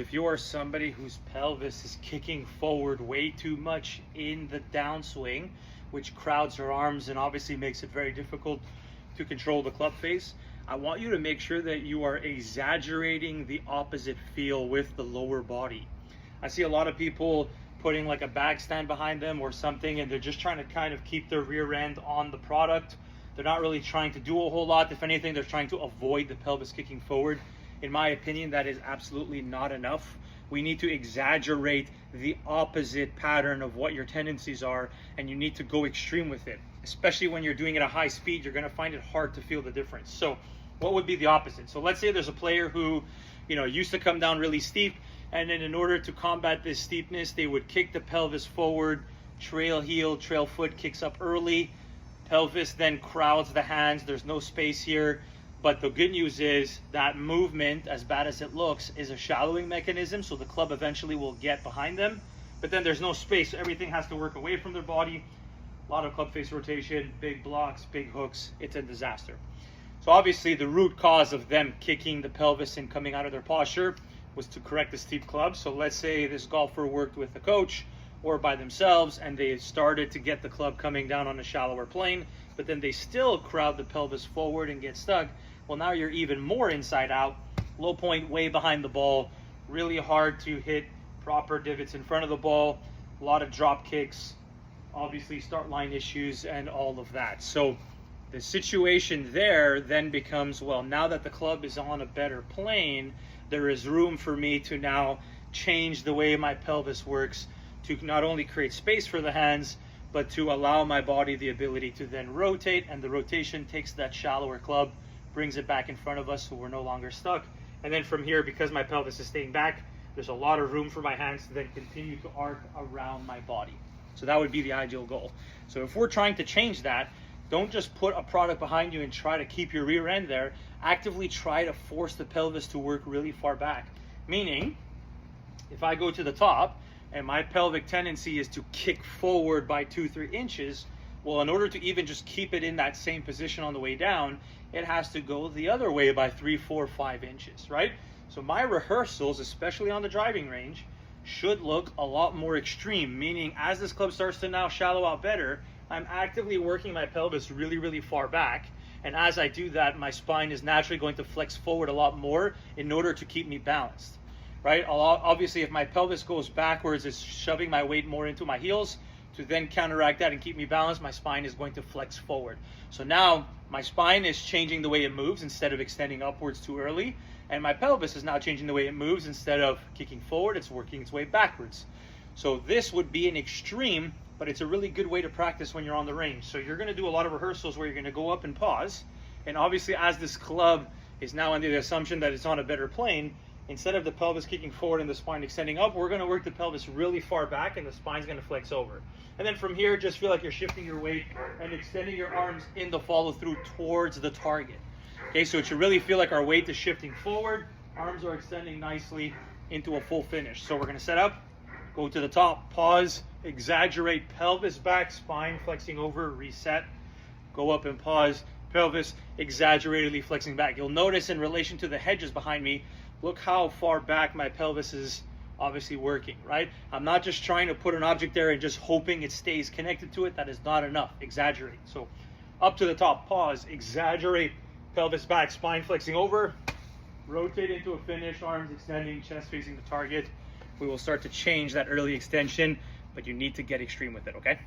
If you are somebody whose pelvis is kicking forward way too much in the downswing, which crowds your arms and obviously makes it very difficult to control the club face, I want you to make sure that you are exaggerating the opposite feel with the lower body. I see a lot of people putting like a bag stand behind them or something, and they're just trying to kind of keep their rear end on the product. They're not really trying to do a whole lot. If anything, they're trying to avoid the pelvis kicking forward. In my opinion, that is absolutely not enough. We need to exaggerate the opposite pattern of what your tendencies are, and you need to go extreme with it. Especially when you're doing it at a high speed, you're gonna find it hard to feel the difference. So what would be the opposite? So let's say there's a player who, used to come down really steep, and then in order to combat this steepness, they would kick the pelvis forward, trail heel, trail foot kicks up early, pelvis then crowds the hands, there's no space here. But the good news is that movement, as bad as it looks, is a shallowing mechanism, so the club eventually will get behind them. But then there's no space, so everything has to work away from their body. A lot of club face rotation, big blocks, big hooks, it's a disaster. So obviously the root cause of them kicking the pelvis and coming out of their posture was to correct the steep club. So let's say this golfer worked with a coach or by themselves, and they started to get the club coming down on a shallower plane, but then they still crowd the pelvis forward and get stuck. Well, now you're even more inside out, low point way behind the ball, really hard to hit proper divots in front of the ball, a lot of drop kicks, obviously start line issues and all of that. So the situation there then becomes, well, now that the club is on a better plane, there is room for me to now change the way my pelvis works to not only create space for the hands, but to allow my body the ability to then rotate, and the rotation takes that shallower club, brings it back in front of us so we're no longer stuck. And then from here, because my pelvis is staying back, there's a lot of room for my hands to then continue to arc around my body. So that would be the ideal goal. So if we're trying to change that, don't just put a product behind you and try to keep your rear end there. Actively try to force the pelvis to work really far back. Meaning, if I go to the top and my pelvic tendency is to kick forward by 2-3 inches, well, in order to even just keep it in that same position on the way down, it has to go the other way by 3, 4, 5 inches, right? So my rehearsals, especially on the driving range, should look a lot more extreme, meaning as this club starts to now shallow out better, I'm actively working my pelvis really, really far back. And as I do that, my spine is naturally going to flex forward a lot more in order to keep me balanced, right? Obviously, if my pelvis goes backwards, it's shoving my weight more into my heels. To then counteract that and keep me balanced, my spine is going to flex forward. So now my spine is changing the way it moves instead of extending upwards too early. And my pelvis is now changing the way it moves. Instead of kicking forward, it's working its way backwards. So this would be an extreme, but it's a really good way to practice when you're on the range. So you're going to do a lot of rehearsals where you're going to go up and pause. And obviously, as this club is now under the assumption that it's on a better plane, instead of the pelvis kicking forward and the spine extending up, we're going to work the pelvis really far back and the spine's going to flex over. And then from here, just feel like you're shifting your weight and extending your arms in the follow through towards the target. Okay, so it should really feel like our weight is shifting forward. Arms are extending nicely into a full finish. So we're going to set up, go to the top, pause, exaggerate, pelvis back, spine flexing over, reset, go up and pause, pelvis exaggeratedly flexing back. You'll notice in relation to the hedges behind me, look how far back my pelvis is obviously working, right? I'm not just trying to put an object there and just hoping it stays connected to it. That is not enough. Exaggerate. So up to the top, pause, exaggerate, pelvis back, spine flexing over, rotate into a finish, arms extending, chest facing the target. We will start to change that early extension, but you need to get extreme with it, okay?